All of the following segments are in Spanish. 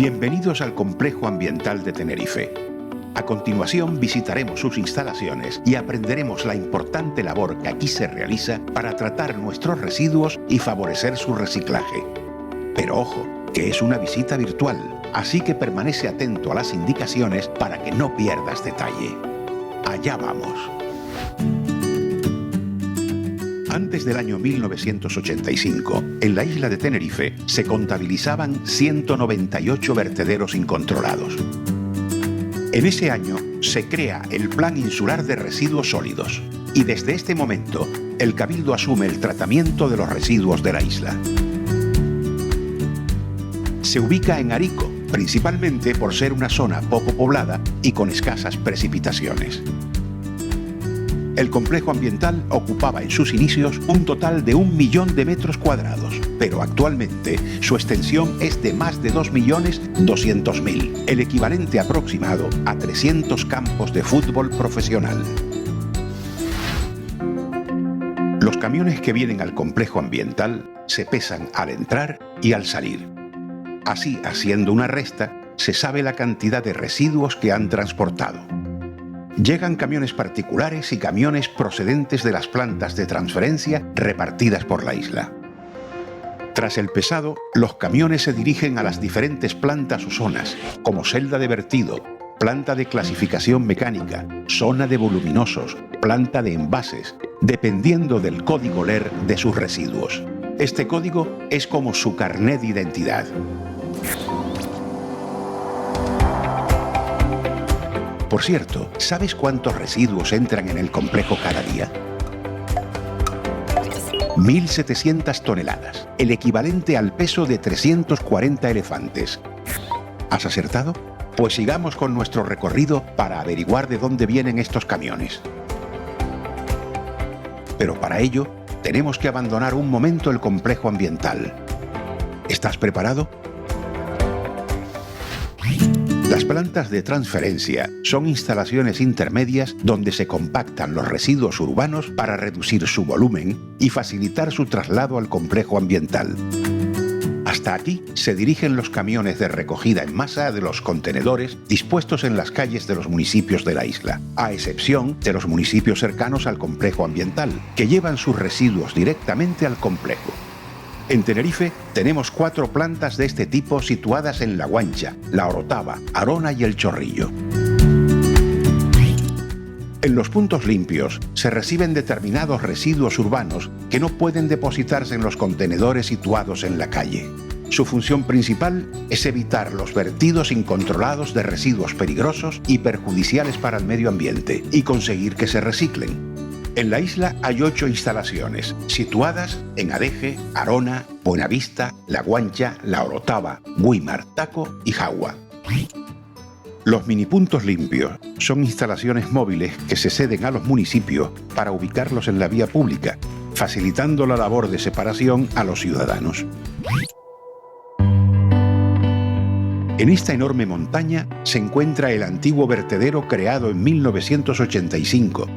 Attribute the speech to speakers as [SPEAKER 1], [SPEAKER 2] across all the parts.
[SPEAKER 1] Bienvenidos al Complejo Ambiental de Tenerife. A continuación visitaremos sus instalaciones y aprenderemos la importante labor que aquí se realiza para tratar nuestros residuos y favorecer su reciclaje. Pero ojo, que es una visita virtual, así que permanece atento a las indicaciones para que no pierdas detalle. Allá vamos. Antes del año 1985, en la isla de Tenerife se contabilizaban 198 vertederos incontrolados. En ese año se crea el Plan Insular de Residuos Sólidos y desde este momento el Cabildo asume el tratamiento de los residuos de la isla. Se ubica en Arico, principalmente por ser una zona poco poblada y con escasas precipitaciones. El complejo ambiental ocupaba en sus inicios un total de 1 millón de metros cuadrados, pero actualmente su extensión es de más de 2.200.000, el equivalente aproximado a 300 campos de fútbol profesional. Los camiones que vienen al complejo ambiental se pesan al entrar y al salir. Así, haciendo una resta, se sabe la cantidad de residuos que han transportado. Llegan camiones particulares y camiones procedentes de las plantas de transferencia repartidas por la isla. Tras el pesado, los camiones se dirigen a las diferentes plantas o zonas, como celda de vertido, planta de clasificación mecánica, zona de voluminosos, planta de envases, dependiendo del código LER de sus residuos. Este código es como su carnet de identidad. Por cierto, ¿sabes cuántos residuos entran en el complejo cada día? 1.700 toneladas, el equivalente al peso de 340 elefantes. ¿Has acertado? Pues sigamos con nuestro recorrido para averiguar de dónde vienen estos camiones. Pero para ello, tenemos que abandonar un momento el complejo ambiental. ¿Estás preparado? Las plantas de transferencia son instalaciones intermedias donde se compactan los residuos urbanos para reducir su volumen y facilitar su traslado al complejo ambiental. Hasta aquí se dirigen los camiones de recogida en masa de los contenedores dispuestos en las calles de los municipios de la isla, a excepción de los municipios cercanos al complejo ambiental, que llevan sus residuos directamente al complejo. En Tenerife tenemos 4 plantas de este tipo situadas en La Guancha, La Orotava, Arona y El Chorrillo. En los puntos limpios se reciben determinados residuos urbanos que no pueden depositarse en los contenedores situados en la calle. Su función principal es evitar los vertidos incontrolados de residuos peligrosos y perjudiciales para el medio ambiente y conseguir que se reciclen. En la isla hay 8 instalaciones, situadas en Adeje, Arona, Buenavista, La Guancha, La Orotava, Güímar, Taco y Jagua. Los minipuntos limpios son instalaciones móviles que se ceden a los municipios para ubicarlos en la vía pública, facilitando la labor de separación a los ciudadanos. En esta enorme montaña se encuentra el antiguo vertedero creado en 1985,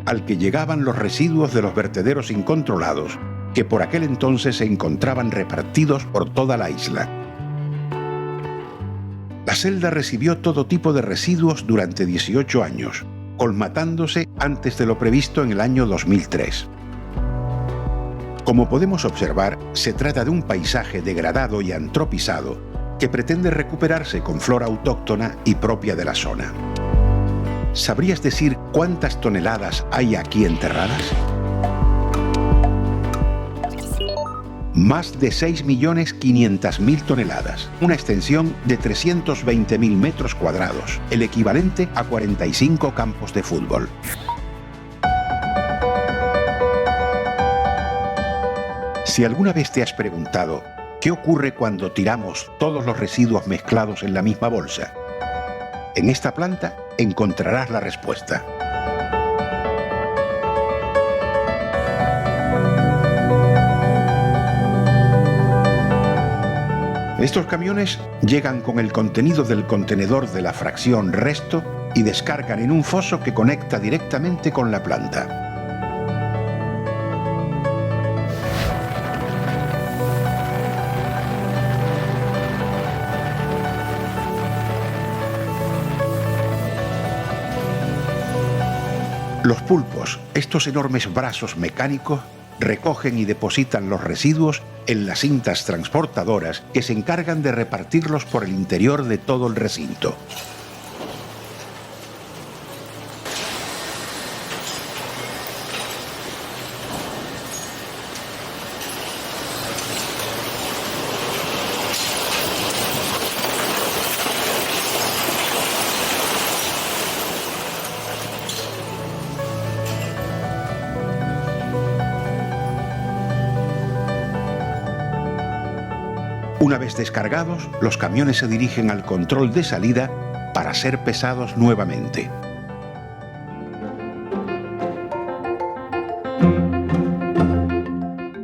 [SPEAKER 1] al que llegaban los residuos de los vertederos incontrolados, que por aquel entonces se encontraban repartidos por toda la isla. La celda recibió todo tipo de residuos durante 18 años, colmatándose antes de lo previsto en el año 2003. Como podemos observar, se trata de un paisaje degradado y antropizado que pretende recuperarse con flora autóctona y propia de la zona. ¿Sabrías decir cuántas toneladas hay aquí enterradas? Más de 6.500.000 toneladas, una extensión de 320.000 metros cuadrados, el equivalente a 45 campos de fútbol. Si alguna vez te has preguntado ¿qué ocurre cuando tiramos todos los residuos mezclados en la misma bolsa? En esta planta encontrarás la respuesta. Estos camiones llegan con el contenido del contenedor de la fracción resto y descargan en un foso que conecta directamente con la planta. Los pulpos, estos enormes brazos mecánicos, recogen y depositan los residuos en las cintas transportadoras que se encargan de repartirlos por el interior de todo el recinto. Una vez descargados, los camiones se dirigen al control de salida para ser pesados nuevamente.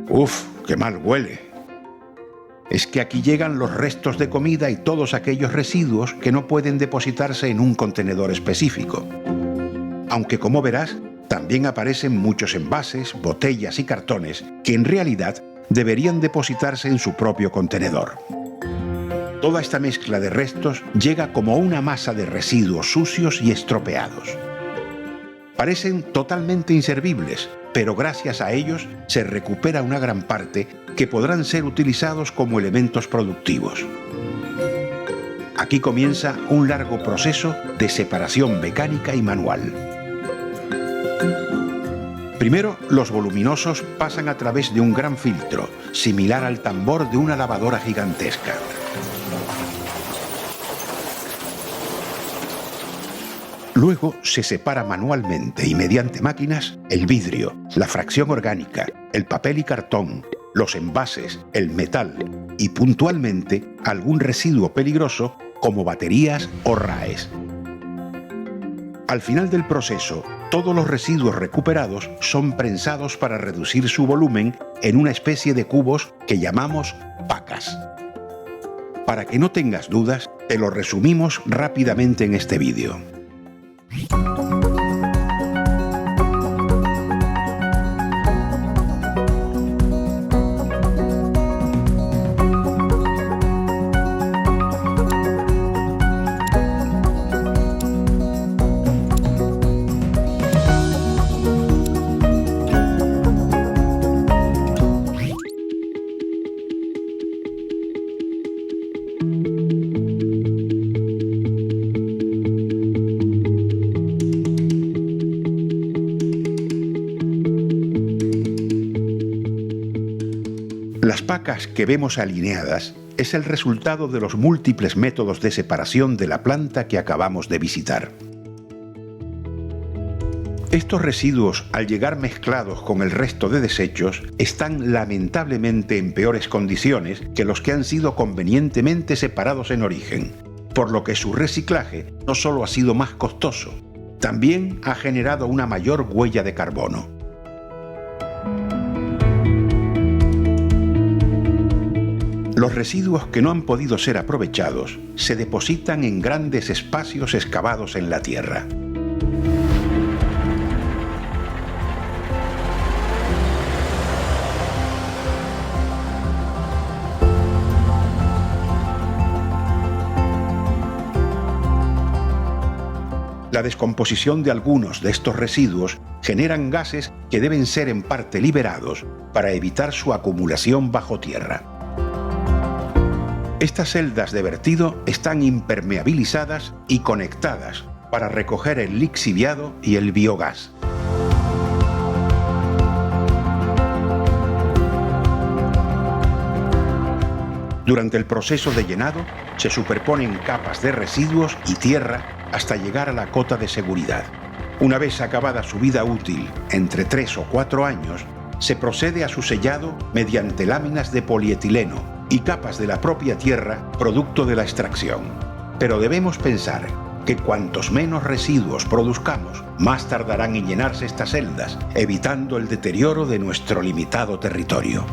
[SPEAKER 1] ¡Uf! ¡Qué mal huele! Es que aquí llegan los restos de comida y todos aquellos residuos que no pueden depositarse en un contenedor específico. Aunque, como verás, también aparecen muchos envases, botellas y cartones que en realidad deberían depositarse en su propio contenedor. Toda esta mezcla de restos llega como una masa de residuos sucios y estropeados. Parecen totalmente inservibles, pero gracias a ellos se recupera una gran parte que podrán ser utilizados como elementos productivos. Aquí comienza un largo proceso de separación mecánica y manual. Primero, los voluminosos pasan a través de un gran filtro, similar al tambor de una lavadora gigantesca. Luego se separa manualmente y mediante máquinas el vidrio, la fracción orgánica, el papel y cartón, los envases, el metal y puntualmente algún residuo peligroso como baterías o RAEs. Al final del proceso, todos los residuos recuperados son prensados para reducir su volumen en una especie de cubos que llamamos pacas. Para que no tengas dudas, te lo resumimos rápidamente en este vídeo. Las pacas que vemos alineadas es el resultado de los múltiples métodos de separación de la planta que acabamos de visitar. Estos residuos, al llegar mezclados con el resto de desechos, están lamentablemente en peores condiciones que los que han sido convenientemente separados en origen, por lo que su reciclaje no solo ha sido más costoso, también ha generado una mayor huella de carbono. Los residuos que no han podido ser aprovechados se depositan en grandes espacios excavados en la tierra. La descomposición de algunos de estos residuos generan gases que deben ser en parte liberados para evitar su acumulación bajo tierra. Estas celdas de vertido están impermeabilizadas y conectadas para recoger el lixiviado y el biogás. Durante el proceso de llenado se superponen capas de residuos y tierra hasta llegar a la cota de seguridad. Una vez acabada su vida útil, entre 3 o 4 años, se procede a su sellado mediante láminas de polietileno y capas de la propia tierra producto de la extracción. Pero debemos pensar que cuantos menos residuos produzcamos, más tardarán en llenarse estas celdas, evitando el deterioro de nuestro limitado territorio.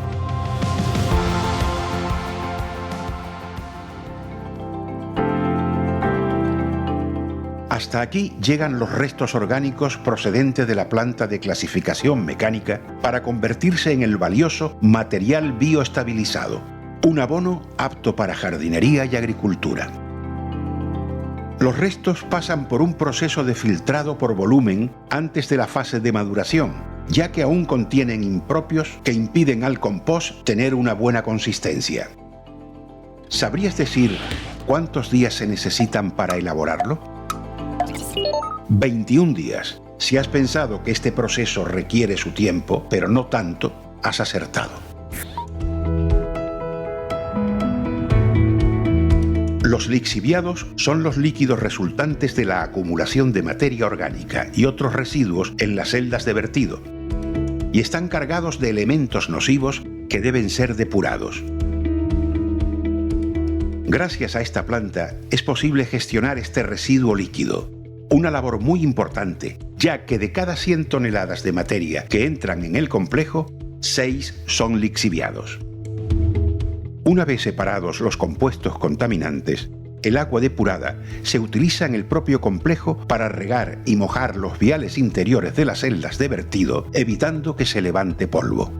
[SPEAKER 1] Hasta aquí llegan los restos orgánicos procedentes de la planta de clasificación mecánica para convertirse en el valioso material bioestabilizado, un abono apto para jardinería y agricultura. Los restos pasan por un proceso de filtrado por volumen antes de la fase de maduración, ya que aún contienen impropios que impiden al compost tener una buena consistencia. ¿Sabrías decir cuántos días se necesitan para elaborarlo? 21 días. Si has pensado que este proceso requiere su tiempo, pero no tanto, has acertado. Los lixiviados son los líquidos resultantes de la acumulación de materia orgánica y otros residuos en las celdas de vertido, y están cargados de elementos nocivos que deben ser depurados. Gracias a esta planta es posible gestionar este residuo líquido, una labor muy importante, ya que de cada 100 toneladas de materia que entran en el complejo, 6 son lixiviados. Una vez separados los compuestos contaminantes, el agua depurada se utiliza en el propio complejo para regar y mojar los viales interiores de las celdas de vertido, evitando que se levante polvo.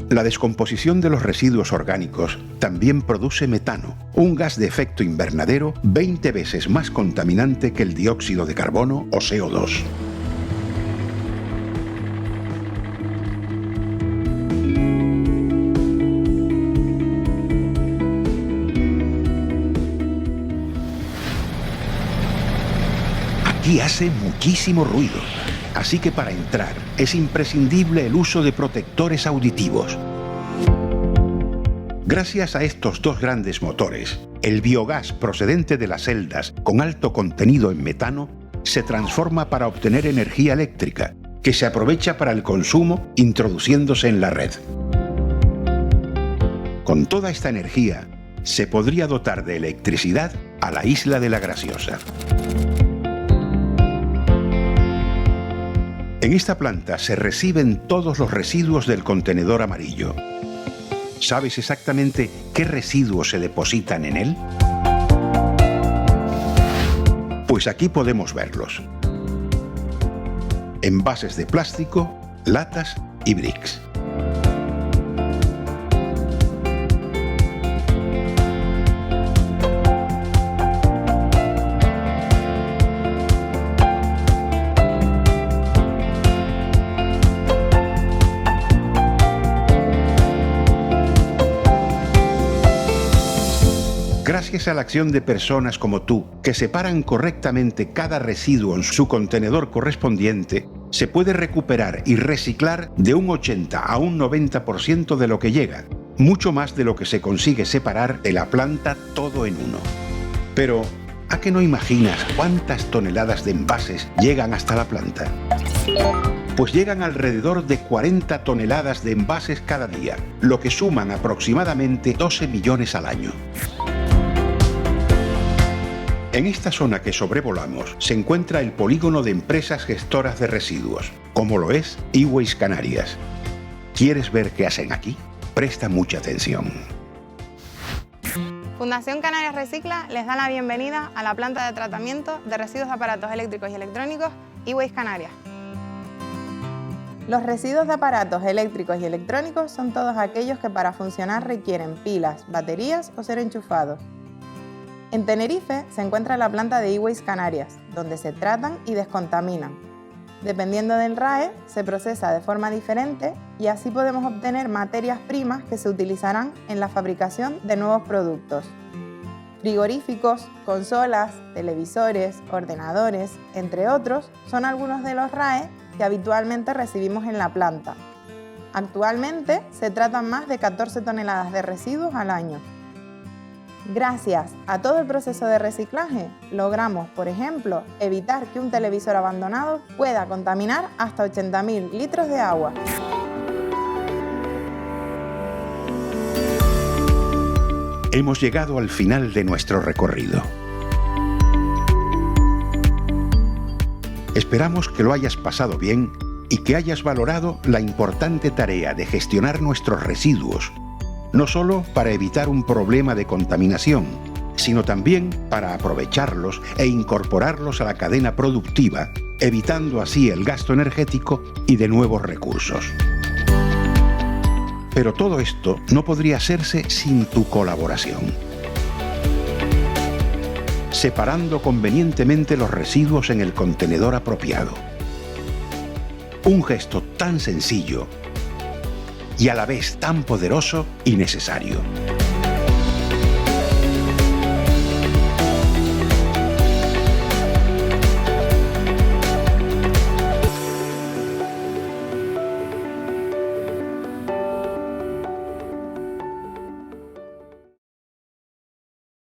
[SPEAKER 1] La descomposición de los residuos orgánicos también produce metano, un gas de efecto invernadero 20 veces más contaminante que el dióxido de carbono o CO2. Aquí hace muchísimo ruido, así que para entrar es imprescindible el uso de protectores auditivos. Gracias a estos dos grandes motores, el biogás procedente de las celdas con alto contenido en metano se transforma para obtener energía eléctrica, que se aprovecha para el consumo introduciéndose en la red. Con toda esta energía, se podría dotar de electricidad a la isla de la Graciosa. En esta planta se reciben todos los residuos del contenedor amarillo. ¿Sabes exactamente qué residuos se depositan en él? Pues aquí podemos verlos. Envases de plástico, latas y bricks. Gracias a la acción de personas como tú, que separan correctamente cada residuo en su contenedor correspondiente, se puede recuperar y reciclar de un 80 a un 90% de lo que llega, mucho más de lo que se consigue separar de la planta todo en uno. Pero, ¿a qué no imaginas cuántas toneladas de envases llegan hasta la planta? Pues llegan alrededor de 40 toneladas de envases cada día, lo que suman aproximadamente 12 millones al año. En esta zona que sobrevolamos se encuentra el polígono de empresas gestoras de residuos, como lo es E-Waste Canarias. ¿Quieres ver qué hacen aquí? Presta mucha atención.
[SPEAKER 2] Fundación Canarias Recicla les da la bienvenida a la planta de tratamiento de residuos de aparatos eléctricos y electrónicos E-Waste Canarias. Los residuos de aparatos eléctricos y electrónicos son todos aquellos que para funcionar requieren pilas, baterías o ser enchufados. En Tenerife se encuentra la planta de E-Waste Canarias, donde se tratan y descontaminan. Dependiendo del RAE, se procesa de forma diferente y así podemos obtener materias primas que se utilizarán en la fabricación de nuevos productos. Frigoríficos, consolas, televisores, ordenadores, entre otros, son algunos de los RAE que habitualmente recibimos en la planta. Actualmente se tratan más de 14 toneladas de residuos al año. Gracias a todo el proceso de reciclaje, logramos, por ejemplo, evitar que un televisor abandonado pueda contaminar hasta 80.000 litros de agua.
[SPEAKER 1] Hemos llegado al final de nuestro recorrido. Esperamos que lo hayas pasado bien y que hayas valorado la importante tarea de gestionar nuestros residuos, no solo para evitar un problema de contaminación, sino también para aprovecharlos e incorporarlos a la cadena productiva, evitando así el gasto energético y de nuevos recursos. Pero todo esto no podría hacerse sin tu colaboración. separando convenientemente los residuos en el contenedor apropiado. Un gesto tan sencillo y a la vez tan poderoso y necesario.